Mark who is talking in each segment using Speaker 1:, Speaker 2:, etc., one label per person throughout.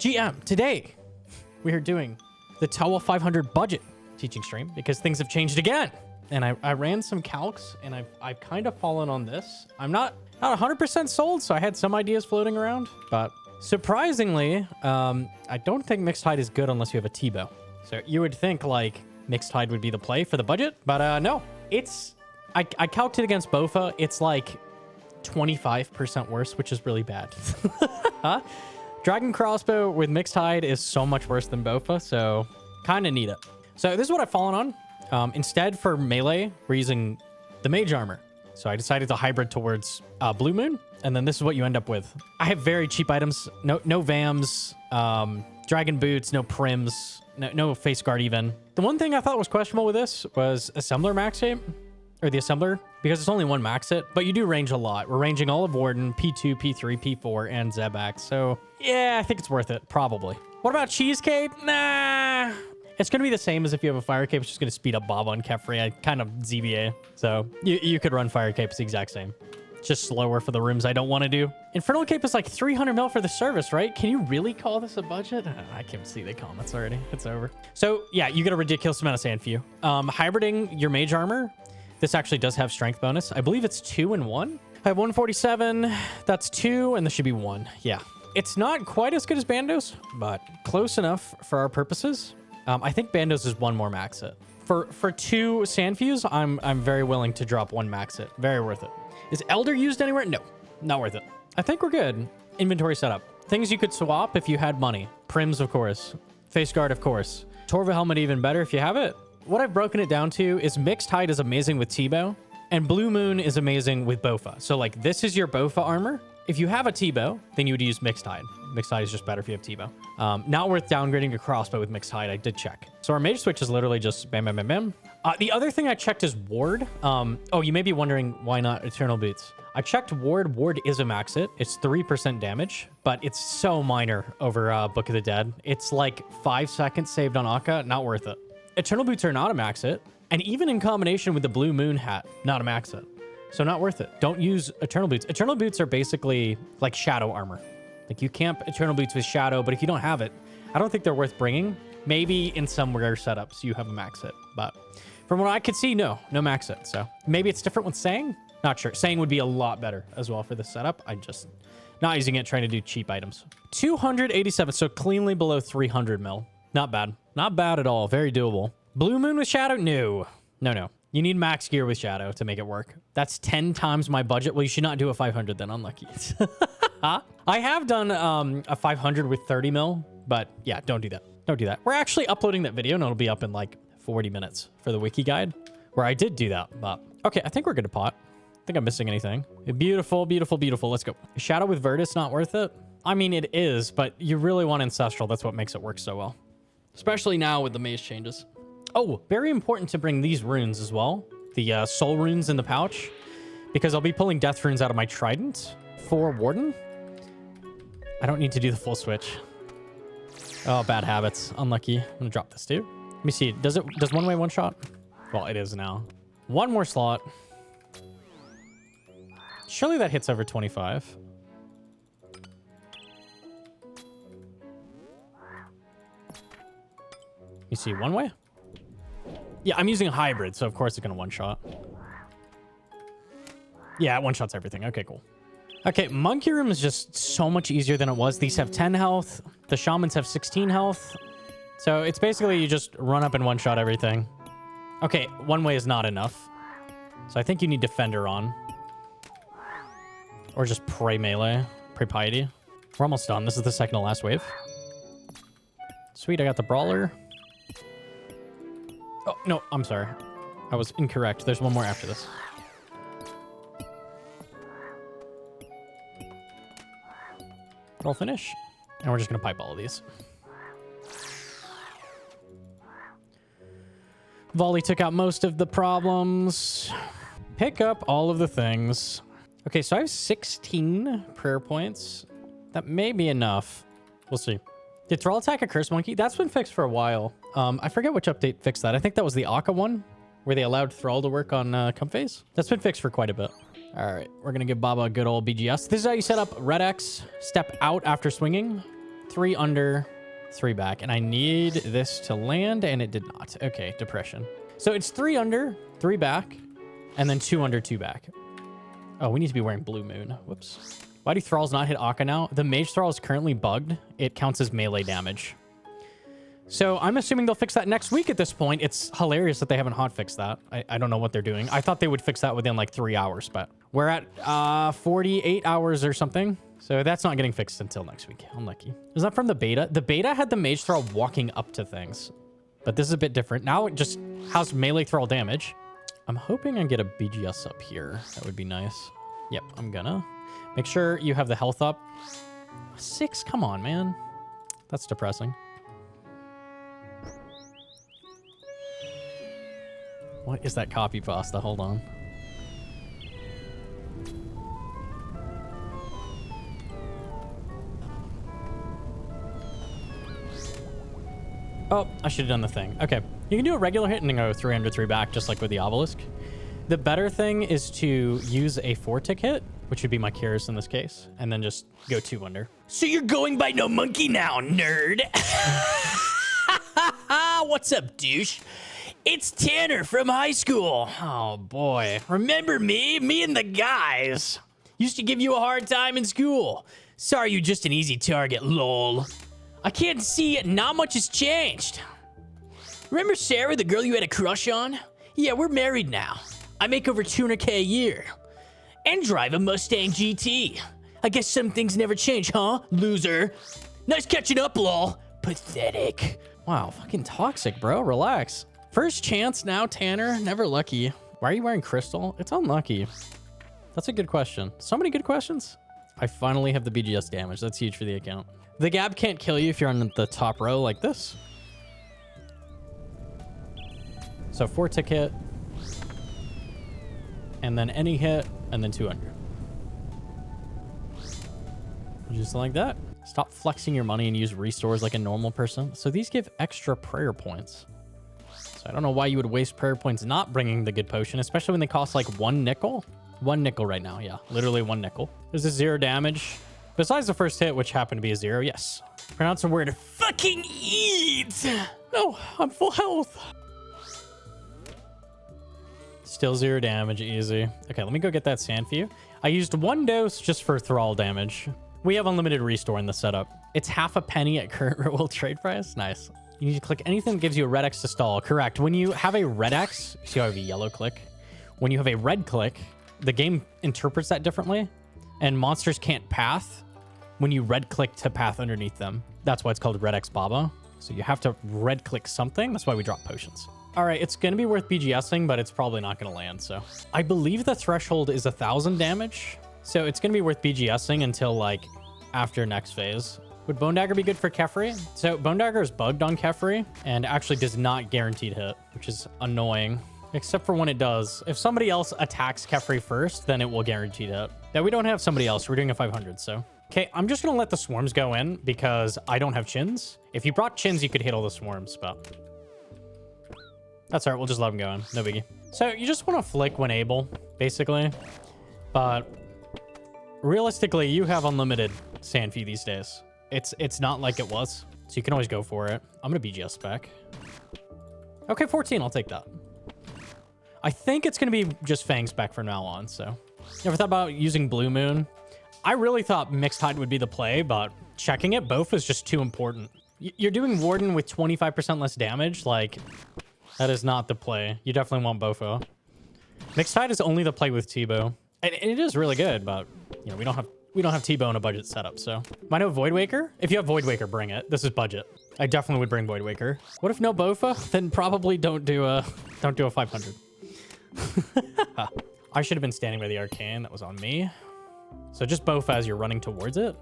Speaker 1: GM, today we are doing the ToA 500 budget teaching stream because things have changed again. And I ran some calcs and I've kind of fallen on this. I'm not 100% sold, so I had some ideas floating around, but surprisingly, I don't think mixed hide is good unless you have a T-bow. So you would think like mixed hide would be the play for the budget, but no, it's, I calced it against Bofa. It's like 25% worse, which is really bad. Huh? Dragon crossbow with mixed hide is so much worse than Bofa, so kind of need it. So this is what I've fallen on. Instead for melee, we're using the mage armor. So I decided to hybrid towards Blue Moon, and then this is what you end up with. I have very cheap items, no VAMs, dragon boots, no prims, no face guard even. The one thing I thought was questionable with this was assembler max rate, or the assembler, because it's only one max it, but you do range a lot. We're ranging all of Warden, P2, P3, P4, and Zebak. So yeah, I think it's worth it, probably. What about Cheesecake? Nah. It's going to be the same as if you have a Fire Cape. It's just going to speed up Bob on Kefri. I kind of ZBA. So you could run Fire Cape. It's the exact same. It's just slower for the rooms I don't want to do. Infernal Cape is like 300 mil for the service, right? Can you really call this a budget? I can see the comments already. It's over. So yeah, you get a ridiculous amount of sand for you. Hybriding your mage armor. This actually does have strength bonus. I believe it's 2 and 1. I have 147. That's 2, and this should be 1. Yeah. It's not quite as good as Bandos, but close enough for our purposes. I think Bandos is 1 more max it. For 2 sand fuse, I'm very willing to drop 1 max it. Very worth it. Is Elder used anywhere? No, not worth it. I think we're good. Inventory setup. Things you could swap if you had money. Prims, of course. Face guard, of course. Torva helmet even better if you have it. What I've broken it down to is mixed hide is amazing with T-bow, and Blue Moon is amazing with Bofa. So like this is your Bofa armor. If you have a T-bow, then you would use mixed hide. Mixed hide is just better if you have T-bow. Not worth downgrading a crossbow with mixed hide. I did check. So our mage switch is literally just bam, bam, bam, bam. The other thing I checked is ward. Oh, you may be wondering why not Eternal Boots. I checked ward. Ward is a max it. It's 3% damage, but it's so minor over Book of the Dead. It's like 5 seconds saved on Akka. Not worth it. Eternal Boots are not a max it. And even in combination with the Blue Moon hat, not a max it. So not worth it. Don't use Eternal Boots. Eternal Boots are basically like shadow armor. Like you camp Eternal Boots with shadow, but if you don't have it, I don't think they're worth bringing. Maybe in some rare setups you have a max hit, but from what I could see, no max hit. So maybe it's different with Sang. Not sure. Sang would be a lot better as well for this setup. I'm just not using it, trying to do cheap items. 287, so cleanly below 300 mil. Not bad. Not bad at all. Very doable. Blue Moon with shadow? No. You need max gear with shadow to make it work. That's 10 times my budget. Well, you should not do a 500 then. Unlucky. I have done a 500 with 30 mil, but yeah, don't do that. Don't do that. We're actually uploading that video and it'll be up in like 40 minutes for the wiki guide where I did do that. But okay, I think we're good to pot. I think I'm missing anything. Beautiful, beautiful, beautiful. Let's go. Shadow with Virtus, not worth it. I mean, it is, but you really want Ancestral. That's what makes it work so well. Especially now with the maze changes. Oh, very important to bring these runes as well. The soul runes in the pouch. Because I'll be pulling death runes out of my trident for Warden. I don't need to do the full switch. Oh, bad habits. Unlucky. I'm gonna drop this too. Let me see. Does one way one shot? Well, it is now. One more slot. Surely that hits over 25. You see one way? Yeah, I'm using a hybrid, so of course it's gonna one shot. Yeah, it one shots everything. Okay, cool. Okay, Monkey Room is just so much easier than it was. These have 10 health. The Shamans have 16 health. So it's basically you just run up and one shot everything. Okay, one way is not enough. So I think you need Defender on. Or just Pray Melee. Pray Piety. We're almost done. This is the second to last wave. Sweet, I got the Brawler. Oh, no, I'm sorry. I was incorrect. There's one more after this. Roll finish. And we're just going to pipe all of these. Volley took out most of the problems. Pick up all of the things. Okay, so I have 16 prayer points. That may be enough. We'll see. Did Thrall attack a Curse Monkey? That's been fixed for a while. I forget which update fixed that. I think that was the Akka one, where they allowed Thrall to work on Comphase. That's been fixed for quite a bit. All right, we're going to give Baba a good old BGS. This is how you set up Red X. Step out after swinging. 3 under, 3 back. And I need this to land, and it did not. Okay, depression. So it's 3 under, 3 back, and then 2 under, 2 back. Oh, we need to be wearing Blue Moon. Whoops. Why do thralls not hit Akka now? The mage thrall is currently bugged. It counts as melee damage. So I'm assuming they'll fix that next week at this point. It's hilarious that they haven't hotfixed that. I don't know what they're doing. I thought they would fix that within like 3 hours, but we're at 48 hours or something. So that's not getting fixed until next week. Unlucky. Is that from the beta? The beta had the mage thrall walking up to things, but this is a bit different. Now it just has melee thrall damage. I'm hoping I get a BGS up here. That would be nice. Yep, I'm gonna. Make sure you have the health up. 6, come on, man. That's depressing. What is that copy pasta? Hold on. Oh, I should have done the thing. Okay. You can do a regular hit and then go 3 under, 3 back, just like with the obelisk. The better thing is to use a 4-tick hit, which would be my Kyrus in this case, and then just go 2 under. So you're going by Gnomonkey now, nerd. What's up, douche? It's Tanner from high school. Oh, boy. Remember me? Me and the guys. Used to give you a hard time in school. Sorry, you're just an easy target, lol. I can't see it. Not much has changed. Remember Sarah, the girl you had a crush on? Yeah, we're married now. I make over $200K a year. And drive a Mustang GT. I guess some things never change, huh, loser? Nice catching up, lol. Pathetic. Wow, fucking toxic, bro. Relax. First chance now, Tanner. Never lucky. Why are you wearing crystal? It's unlucky. That's a good question. So many good questions. I finally have the BGS damage. That's huge for the account. The Gab can't kill you if you're on the top row like this. So 4-tick hit. And then any hit, and then 2 under. Just like that. Stop flexing your money and use restores like a normal person. So these give extra prayer points. So I don't know why you would waste prayer points not bringing the good potion, especially when they cost like 1 nickel. 1 nickel right now, yeah. Literally 1 nickel. There's a 0 damage. Besides the first hit, which happened to be a 0, yes. Pronounce the word fucking eat. No, I'm full health. Still 0 damage, easy. Okay, let me go get that sand for you. I used 1 dose just for thrall damage. We have unlimited restore in the setup. It's half a penny at current real trade price. Nice. You need to click anything that gives you a red X to stall. Correct. When you have a red X, see how I have a yellow click? When you have a red click, the game interprets that differently, and monsters can't path when you red click to path underneath them. That's why it's called red X Baba. So you have to red click something. That's why we drop potions. All right, it's going to be worth BGSing, but it's probably not going to land. So I believe the threshold is 1,000 damage. So it's going to be worth BGSing until like after next phase. Would Bone Dagger be good for Kefri? So Bone Dagger is bugged on Kefri and actually does not guaranteed hit, which is annoying. Except for when it does. If somebody else attacks Kefri first, then it will guaranteed hit. Now we don't have somebody else. We're doing a 500, so. Okay, I'm just going to let the swarms go in because I don't have chins. If you brought chins, you could hit all the swarms, but that's all right. We'll just let them go in. No biggie. So you just want to flick when able, basically. But realistically, you have unlimited sand fee these days. It's not like it was, so you can always go for it. I'm going to BGS back. Okay, 14. I'll take that. I think it's going to be just Fangs back from now on, so. Never thought about using Blue Moon. I really thought Mixed Hide would be the play, but checking it, Bofa is just too important. You're doing Warden with 25% less damage, like, that is not the play. You definitely want Bofa. Mixed Hide is only the play with T-Bow. And it is really good, but, you know, we don't have T-Bow in a budget setup, so. Might have Void Waker? If you have Void Waker, bring it. This is budget. I definitely would bring Void Waker. What if no Bofa? Then probably don't do a 500. I should have been standing by the arcane. That was on me. So just Bofa as you're running towards it.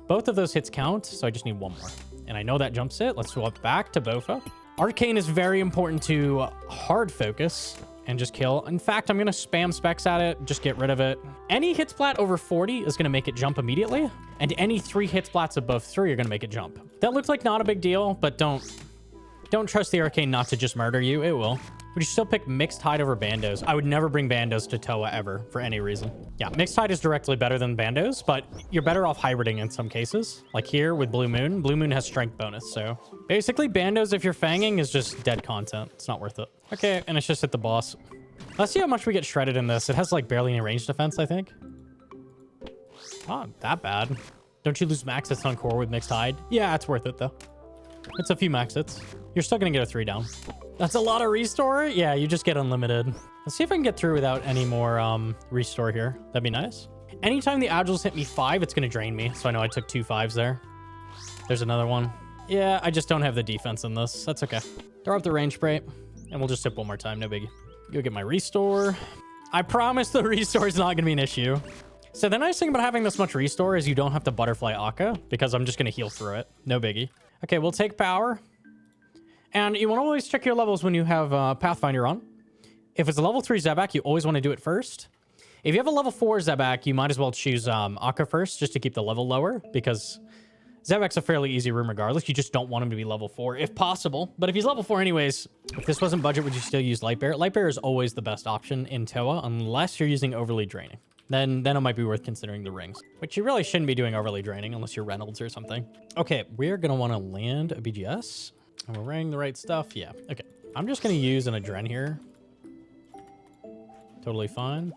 Speaker 1: Both of those hits count, so I just need 1 more. And I know that jumps it. Let's swap back to Bofa. Arcane is very important to hard focus and just kill. In fact, I'm going to spam specs at it. Just get rid of it. Any hit splat over 40 is going to make it jump immediately. And any 3 hit splats above 3 are going to make it jump. That looks like not a big deal, but don't Don't trust the arcane not to just murder you. It will. Would you still pick Mixed Tide over Bandos? I would never bring Bandos to ToA ever for any reason. Yeah, Mixed Tide is directly better than Bandos, but you're better off hybriding in some cases. Like here with Blue Moon. Blue Moon has strength bonus, so basically Bandos, if you're fanging, is just dead content. It's not worth it. Okay, and it's just hit the boss. Let's see how much we get shredded in this. It has like barely any range defense, I think. Not that bad. Don't you lose max hits on core with Mixed Tide? Yeah, it's worth it though. It's a few max hits. You're still gonna get a 3 down. That's a lot of restore. Yeah, you just get unlimited. Let's see if I can get through without any more restore here. That'd be nice. Anytime the agiles hit me 5, it's gonna drain me. So I know I took 2 5s there. There's another one. Yeah, I just don't have the defense in this. That's okay. Throw up the range spray, and we'll just sip one more time. No biggie. Go get my restore. I promise the restore is not gonna be an issue. So the nice thing about having this much restore is you don't have to butterfly Akka because I'm just gonna heal through it. No biggie. Okay, we'll take power. And you want to always check your levels when you have Pathfinder on. If it's a level 3 Zebak, you always want to do it first. If you have a level 4 Zebak, you might as well choose Akka first just to keep the level lower because Zebak's a fairly easy room regardless. You just don't want him to be level 4 if possible. But if he's level 4 anyways, if this wasn't budget, would you still use Lightbearer? Lightbearer is always the best option in ToA unless you're using overly draining. Then it might be worth considering the rings, which you really shouldn't be doing overly draining unless you're Reynolds or something. Okay, we're going to want to land a BGS. And we're wearing the right stuff. Yeah. Okay. I'm just going to use an Adren here. Totally fine.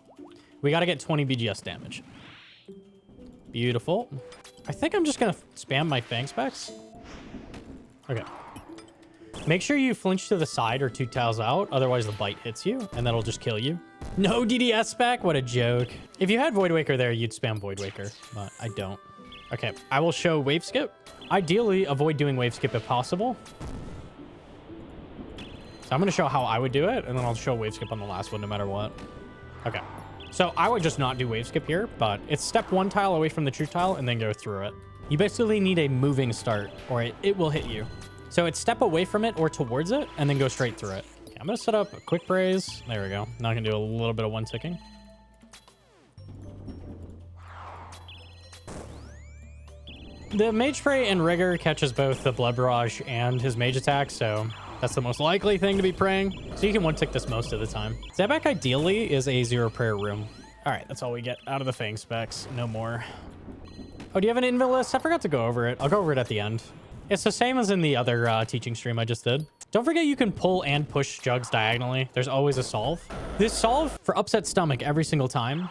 Speaker 1: We got to get 20 BGS damage. Beautiful. I think I'm just going to spam my Fang specs. Okay. Make sure you flinch to the side or 2 tiles out. Otherwise, the bite hits you, and that'll just kill you. No DDS spec? What a joke. If you had Void Waker there, you'd spam Void Waker, but I don't. Okay. I will show Wave Skip. Ideally, avoid doing Wave Skip if possible. So I'm going to show how I would do it, and then I'll show Wave Skip on the last one no matter what. Okay. So I would just not do Wave Skip here, but it's step 1 tile away from the true tile and then go through it. You basically need a moving start, or it will hit you. So it's step away from it or towards it, and then go straight through it. Okay, I'm going to set up a quick braze. There we go. Now I can do a little bit of 1-ticking. The Mage Spray and Rigor catches both the Blood Barrage and his Mage attack, so that's the most likely thing to be praying. So you can 1-tick this most of the time. Zebak ideally is a 0 prayer room. All right, that's all we get out of the Fang specs. No more. Oh, do you have an invos list? I forgot to go over it. I'll go over it at the end. It's the same as in the other teaching stream I just did. Don't forget you can pull and push jugs diagonally. There's always a solve. This solve for upset stomach every single time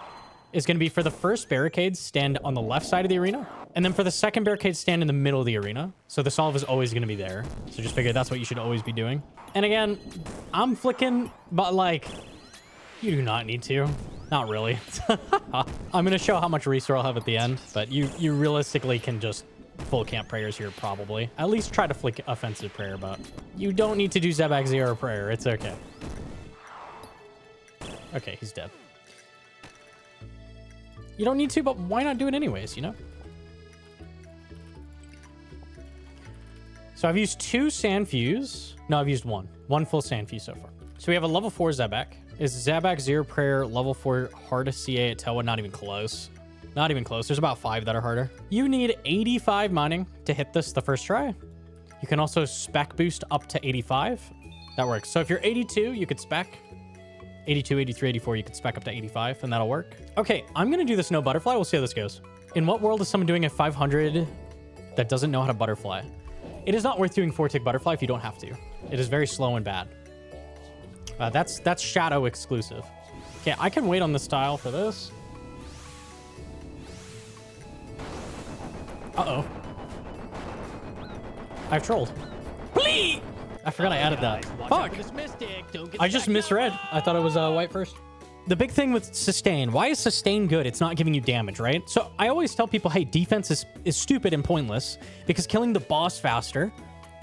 Speaker 1: is going to be for the first barricade, stand on the left side of the arena. And then for the second barricade, stand in the middle of the arena. So the solve is always going to be there. So just figure that's what you should always be doing. And again, I'm flicking, but like, you do not need to. Not really. I'm going to show how much restore I'll have at the end, but you realistically can just full camp prayers here probably. At least try to flick offensive prayer, but you don't need to do Zebak 0 prayer. It's okay. Okay, he's dead. You don't need to, but why not do it anyways, you know? So I've used 2 sand fuse. No, I've used 1. 1 full sand fuse so far. So we have a level 4 Zebak. Is Zebak 0 prayer level 4 hardest CA at ToA? Not even close. Not even close. There's about 5 that are harder. You need 85 mining to hit this the first try. You can also spec boost up to 85. That works. So if you're 82, you could spec. 82, 83, 84, you could spec up to 85, and that'll work. Okay, I'm going to do this no butterfly. We'll see how this goes. In what world is someone doing a 500 that doesn't know how to butterfly? It is not worth doing 4-tick butterfly if you don't have to. It is very slow and bad. That's shadow exclusive. Okay, I can wait on this tile for this. Uh-oh. I've trolled. Please! I forgot I added that. Fuck! I just misread. I thought it was white first. The big thing with sustain, why is sustain good? It's not giving you damage, right? So I always tell people, hey, defense is stupid and pointless because killing the boss faster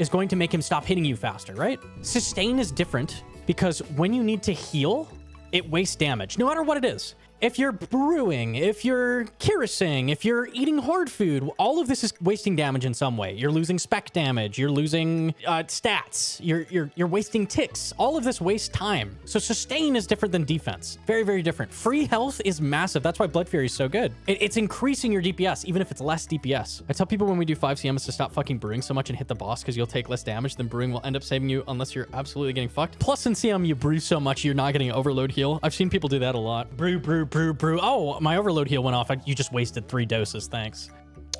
Speaker 1: is going to make him stop hitting you faster, right? Sustain is different because when you need to heal, it wastes damage, no matter what it is. If you're brewing, if you're kirasing, if you're eating hard food, all of this is wasting damage in some way. You're losing spec damage, you're losing stats, you're wasting ticks. All of this wastes time. So sustain is different than defense. Very, very different. Free health is massive. That's why Blood Fury is so good. It's increasing your DPS, even if it's less DPS. I tell people when we do 5 CMs to stop fucking brewing so much and hit the boss because you'll take less damage, then brewing will end up saving you unless you're absolutely getting fucked. Plus in CM, you brew so much, you're not getting an overload heal. I've seen people do that a lot. Brew, brew, brew, brew. Oh, my overload heal went off. You just wasted 3 doses. Thanks.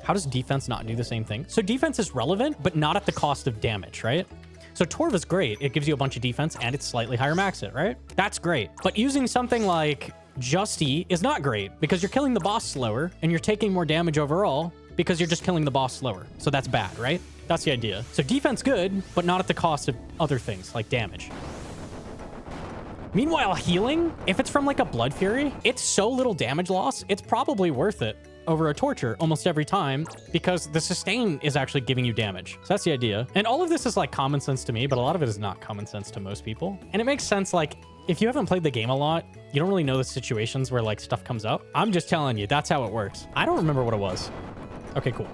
Speaker 1: How does defense not do the same thing? So defense is relevant, but not at the cost of damage, right? So Torv is great. It gives you a bunch of defense and it's slightly higher max hit, right? That's great. But using something like Justy is not great because you're killing the boss slower and you're taking more damage overall because you're just killing the boss slower. So that's bad, right? That's the idea. So defense good, but not at the cost of other things like damage. Meanwhile, healing, if it's from like a Blood Fury, it's so little damage loss, it's probably worth it over a Torture almost every time because the sustain is actually giving you damage. So that's the idea. And all of this is like common sense to me, but a lot of it is not common sense to most people. And it makes sense, like, if you haven't played the game a lot, you don't really know the situations where like stuff comes up. I'm just telling you, that's how it works. I don't remember what it was. Okay, cool.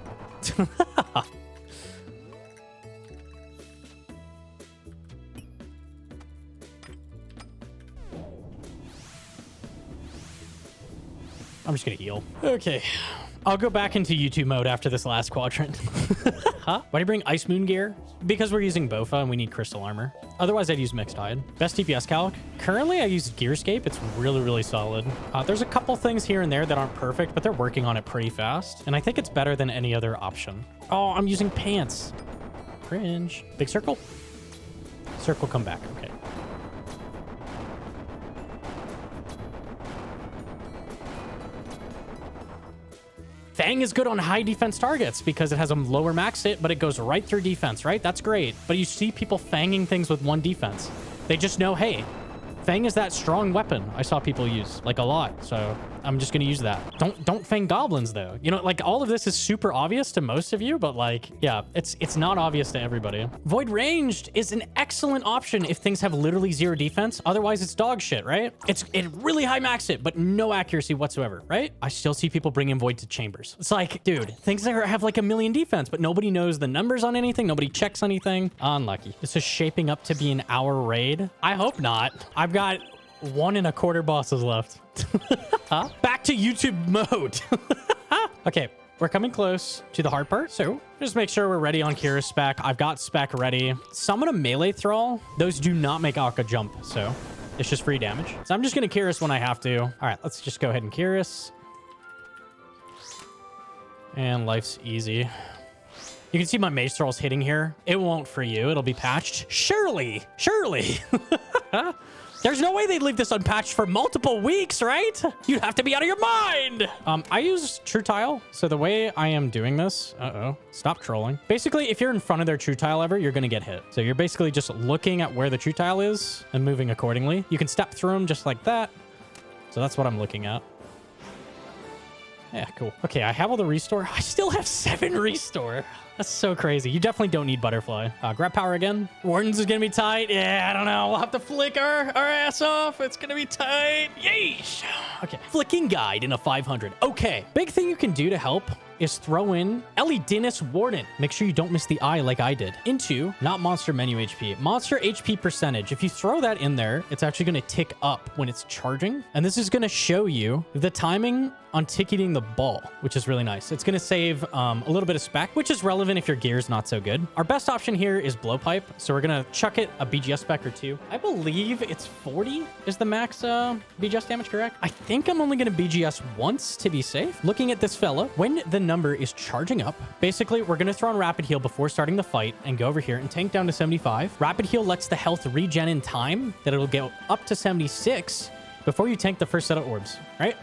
Speaker 1: I'm just gonna heal. Okay. I'll go back into YouTube mode after this last quadrant. Huh? Why do you bring Ice Moon gear? Because we're using Bofa and we need crystal armor. Otherwise, I'd use Mixed Tide. Best TPS calc? Currently, I use Gearscape. It's really, really solid. There's a couple things here and there that aren't perfect, but they're working on it pretty fast. And I think it's better than any other option. Oh, I'm using pants. Cringe. Big circle? Circle, come back. Okay. Fang is good on high defense targets because it has a lower max hit, but it goes right through defense, right? That's great. But you see people fanging things with 1 defense. They just know, hey, Fang is that strong weapon I saw people use, like, a lot. So I'm just going to use that. Don't Fang goblins, though. You know, like, all of this is super obvious to most of you, but, like, yeah, it's not obvious to everybody. Void Ranged is an excellent option if things have literally 0 defense. Otherwise, it's dog shit, right? It's really high max hit, but no accuracy whatsoever, right? I still see people bringing Void to chambers. It's like, dude, things that have, like, 1,000,000 defense, but nobody knows the numbers on anything. Nobody checks anything. Unlucky. This is shaping up to be an hour raid. I hope not. I've got 1 1/4 bosses left. Huh? Back to YouTube mode. Okay, we're coming close to the hard part. So just make sure we're ready on Kira's spec. I've got spec ready. Summon a melee thrall. Those do not make Akka jump, so it's just free damage. So I'm just going to Kyrus when I have to. All right, let's just go ahead and Kyrus. And life's easy. You can see my mage thrall's hitting here. It won't for you. It'll be patched. Surely. There's no way they'd leave this unpatched for multiple weeks, right? You'd have to be out of your mind. I use True Tile. So the way I am doing this, stop trolling. Basically, if you're in front of their True Tile ever, you're gonna get hit. So you're basically just looking at where the True Tile is and moving accordingly. You can step through them just like that. So that's what I'm looking at. Yeah, cool. Okay, I have all the restore. I still have 7 restore. That's so crazy. You definitely don't need butterfly. Grab power again. Wardens is gonna be tight. Yeah, I don't know. We'll have to flick our ass off. It's gonna be tight. Yeesh. Okay. Flicking guide in a 500. Okay. Big thing you can do to help is throw in Elidinus Warden. Make sure you don't miss the eye like I did. Into, not monster menu HP, monster HP percentage. If you throw that in there, it's actually gonna tick up when it's charging. And this is gonna show you the timing on ticketing the ball, which is really nice. It's gonna save a little bit of spec, which is relevant if your gear's not so good. Our best option here is blowpipe. So we're gonna chuck it a BGS spec or 2. I believe it's 40 is the max BGS damage, correct? I think I'm only gonna BGS once to be safe. Looking at this fella, when the number is charging up, basically we're gonna throw on rapid heal before starting the fight and go over here and tank down to 75. Rapid heal lets the health regen in time that it'll go up to 76 before you tank the first set of orbs, right?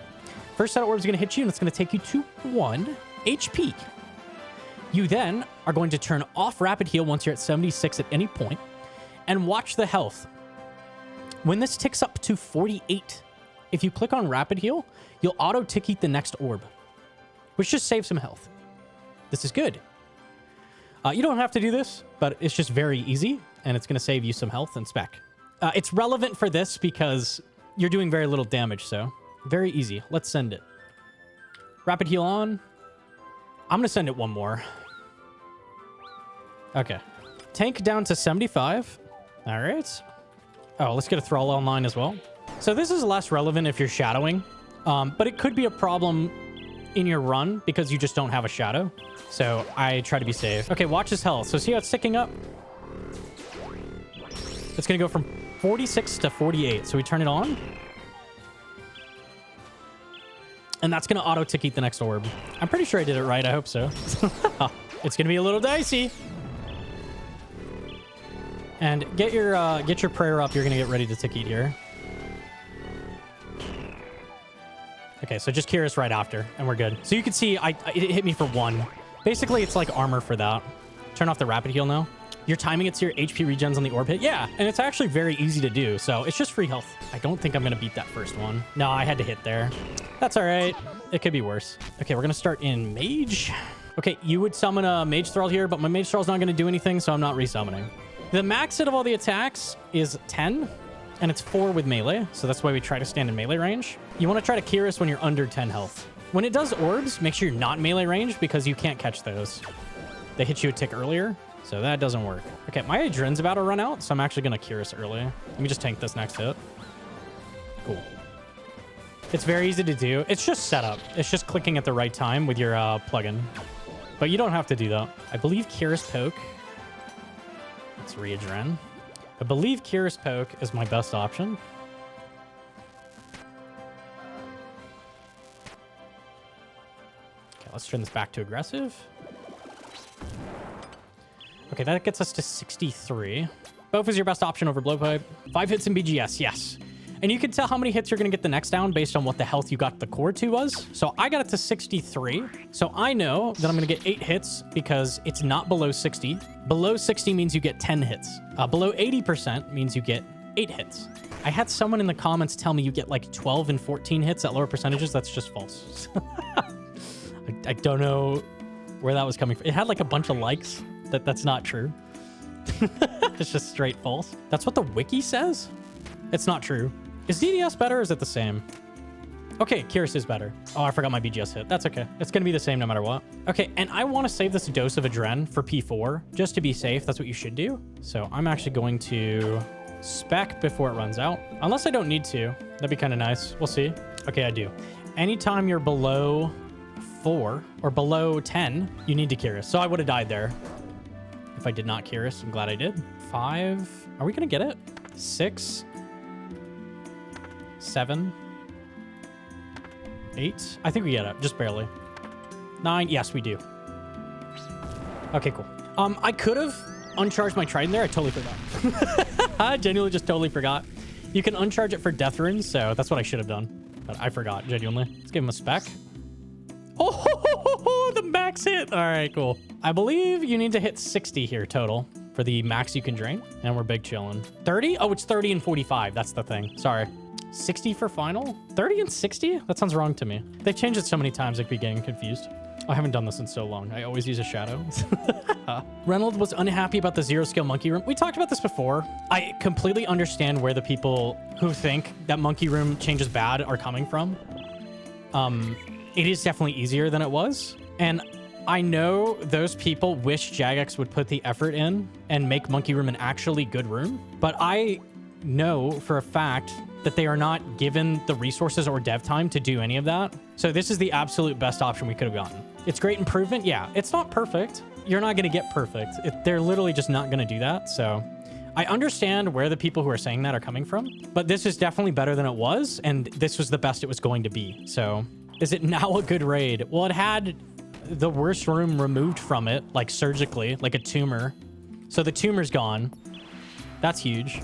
Speaker 1: First set of orbs is gonna hit you and it's gonna take you to 1 HP. You then are going to turn off rapid heal once you're at 76 at any point and watch the health. When this ticks up to 48, if you click on rapid heal, you'll auto ticket the next orb, which just saves some health. This is good. You don't have to do this, but it's just very easy and it's going to save you some health and spec. It's relevant for this because you're doing very little damage, so Very easy. Let's send it. Rapid heal on. I'm going to send it one more. Okay. Tank down to 75. All right. Oh, let's get a thrall online as well. So this is less relevant if you're shadowing, but it could be a problem in your run because you just don't have a shadow. So I try to be safe. Okay, watch his health. So see how it's ticking up? It's going to go from 46 to 48. So we turn it on. And that's going to auto-tick-eat the next orb. I'm pretty sure I did it right. I hope so. It's going to be a little dicey. And get your prayer up. You're going to get ready to tick-eat here. Okay, so just Curious right after, and we're good. So you can see it hit me for 1. Basically, it's like armor for that. Turn off the rapid heal now. You're timing it to your HP regens on the orb hit. Yeah, and it's actually very easy to do, so it's just free health. I don't think I'm going to beat that first one. No, I had to hit there. That's all right. It could be worse. Okay, we're going to start in mage. Okay, you would summon a mage thrall here, but my mage thrall's not going to do anything, so I'm not resummoning. The max hit of all the attacks is 10. And it's 4 with melee, so that's why we try to stand in melee range. You want to try to Curious when you're under 10 health. When it does orbs, make sure you're not melee range because you can't catch those. They hit you a tick earlier, so that doesn't work. Okay, my Adren's about to run out, so I'm actually going to Curious early. Let me just tank this next hit. Cool. It's very easy to do. It's just setup. It's just clicking at the right time with your plugin. But you don't have to do that. I believe Curious Poke. Let's re-Adren. I believe Curious Poke is my best option. Okay, let's turn this back to aggressive. Okay, that gets us to 63. Bofa is your best option over Blowpipe. 5 hits in BGS, yes. And you can tell how many hits you're going to get the next down based on what the health you got the core to was. So I got it to 63. So I know that I'm going to get 8 hits because it's not below 60. Below 60 means you get 10 hits. Below 80% means you get 8 hits. I had someone in the comments tell me you get like 12 and 14 hits at lower percentages. That's just false. I don't know where that was coming from. It had like a bunch of likes. That's not true. It's just straight false. That's what the wiki says. It's not true. Is DDS better or is it the same? Okay, Curious is better. Oh, I forgot my BGS hit. That's okay. It's going to be the same no matter what. Okay, and I want to save this dose of Adren for P4 just to be safe. That's what you should do. So I'm actually going to spec before it runs out. Unless I don't need to. That'd be kind of nice. We'll see. Okay, I do. Anytime you're below 4 or below 10, you need to Curious. So I would have died there if I did not Curious. I'm glad I did. 5. Are we going to get it? 6. 7, 8. I think we get it, just barely. 9. Yes, we do. Okay, cool. I could have uncharged my Trident there. I totally forgot. I genuinely just totally forgot. You can uncharge it for death runes, so that's what I should have done. But I forgot, genuinely. Let's give him a spec. Oh, the max hit. All right, cool. I believe you need to hit 60 here total for the max you can drain. And we're big chilling. 30? Oh, it's 30 and 45. That's the thing. Sorry. 60 for final? 30 and 60? That sounds wrong to me. They've changed it so many times, I'd be getting confused. I haven't done this in so long. I always use a shadow. Reynolds was unhappy about the 0-scale monkey room. We talked about this before. I completely understand where the people who think that monkey room changes bad are coming from. It is definitely easier than it was. And I know those people wish Jagex would put the effort in and make monkey room an actually good room. But I know for a fact that they are not given the resources or dev time to do any of that. So this is the absolute best option we could have gotten. It's great improvement. Yeah, it's not perfect. You're not going to get perfect. They're literally just not going to do that. So I understand where the people who are saying that are coming from, but this is definitely better than it was. And this was the best it was going to be. So is it now a good raid? Well, it had the worst room removed from it, like surgically, like a tumor. So the tumor's gone. That's huge.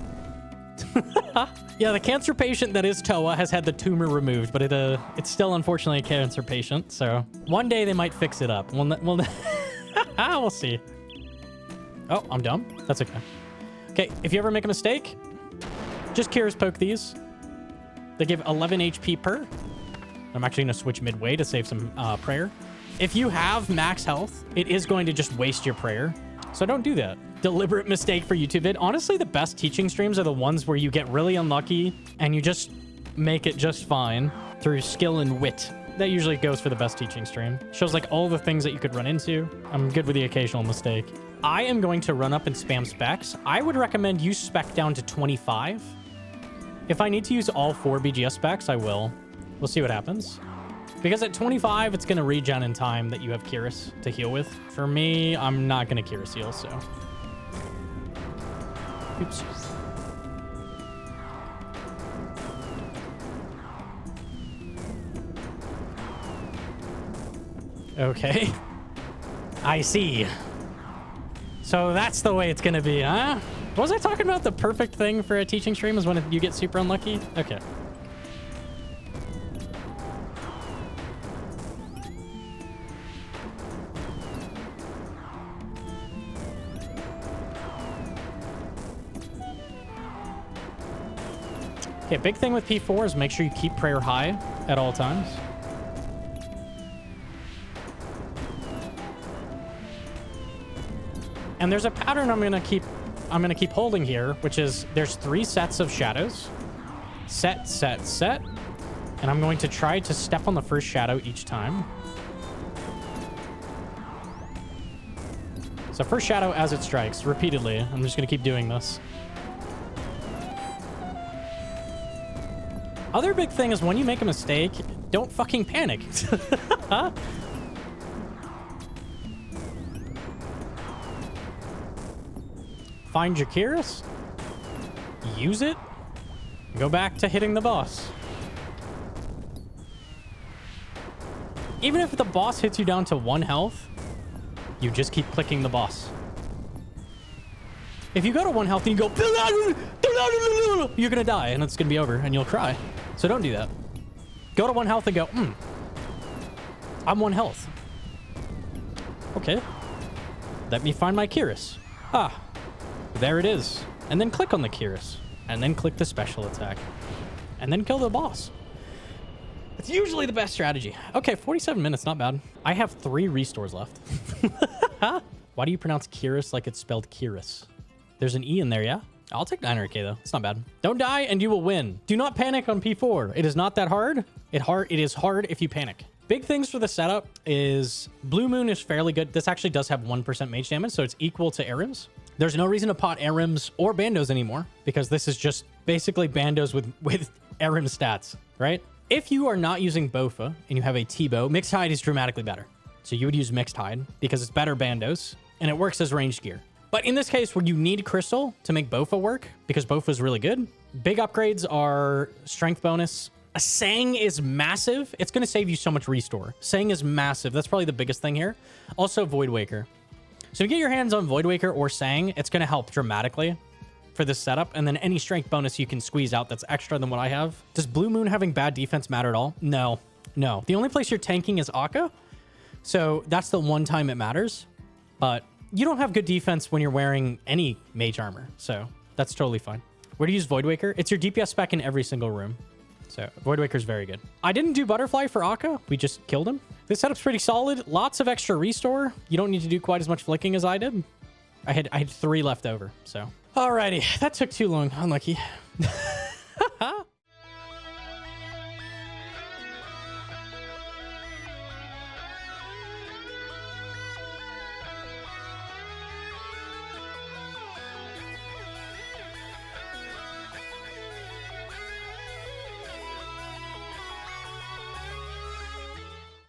Speaker 1: Yeah, the cancer patient that is ToA has had the tumor removed, but it's still unfortunately a cancer patient. So one day they might fix it up. We'll see. Oh, I'm dumb. That's okay. Okay, if you ever make a mistake, just Curious Poke these. They give 11 HP per. I'm actually going to switch midway to save some prayer. If you have max health, it is going to just waste your prayer. So don't do that. Deliberate mistake for YouTube vid. Honestly, the best teaching streams are the ones where you get really unlucky and you just make it just fine. through skill and wit. That usually goes for the best teaching stream. Shows like all the things that you could run into. I'm good with the occasional mistake. I am going to run up and spam specs. I would recommend you spec down to 25. If I need to use all 4 BGS specs, I will. We'll see what happens. Because at 25, it's going to regen in time that you have Kyrus to heal with. For me, I'm not going to Kyrus heal, so. Oops. Okay. I see. So that's the way it's going to be, huh? Was I talking about the perfect thing for a teaching stream is when you get super unlucky? Okay. Okay, big thing with P4 is make sure you keep prayer high at all times. And there's a pattern I'm gonna keep holding here, which is there's 3 sets of shadows. Set, set, set. And I'm going to try to step on the first shadow each time. So first shadow as it strikes, repeatedly. I'm just gonna keep doing this. Other big thing is when you make a mistake, don't fucking panic. Find your Kyrus, use it, go back to hitting the boss. Even if the boss hits you down to 1 health, you just keep clicking the boss. If you go to 1 health and you go, you're gonna die and it's gonna be over and you'll cry. So don't do that. Go to 1 health and go, I'm 1 health. Okay. Let me find my Kyrus. Ah. There it is. And then click on the Kyrus. And then click the special attack. And then kill the boss. It's usually the best strategy. Okay, 47 minutes, not bad. I have 3 restores left. Why do you pronounce Kyrus like it's spelled Kyrus? There's an E in there, yeah? I'll take 900k though. It's not bad. Don't die and you will win. Do not panic on P4. It is not that hard. It is hard if you panic. Big things for the setup is Blue Moon is fairly good. This actually does have 1% mage damage, so it's equal to Arims. There's no reason to pot Arims or Bandos anymore because this is just basically Bandos with Arim stats, right? If you are not using Bofa and you have a T-bow, Mixed Hide is dramatically better. So you would use Mixed Hide because it's better Bandos and it works as ranged gear. But in this case where you need Crystal to make Bofa work because Bofa is really good, big upgrades are Strength bonus. A Sang is massive. It's going to save you so much restore. Sang is massive. That's probably the biggest thing here. Also Void Waker. So if you get your hands on Void Waker or Sang, it's going to help dramatically for this setup. And then any strength bonus you can squeeze out that's extra than what I have. Does Blue Moon having bad defense matter at all? No. No. The only place you're tanking is Akka. So that's the one time it matters. But you don't have good defense when you're wearing any mage armor. So that's totally fine. Where to use Void Waker? It's your DPS spec in every single room. So Void Waker is very good. I didn't do Butterfly for Akka. We just killed him. This setup's pretty solid. Lots of extra restore. You don't need to do quite as much flicking as I did. I had 3 left over, so. Alrighty, that took too long. Unlucky.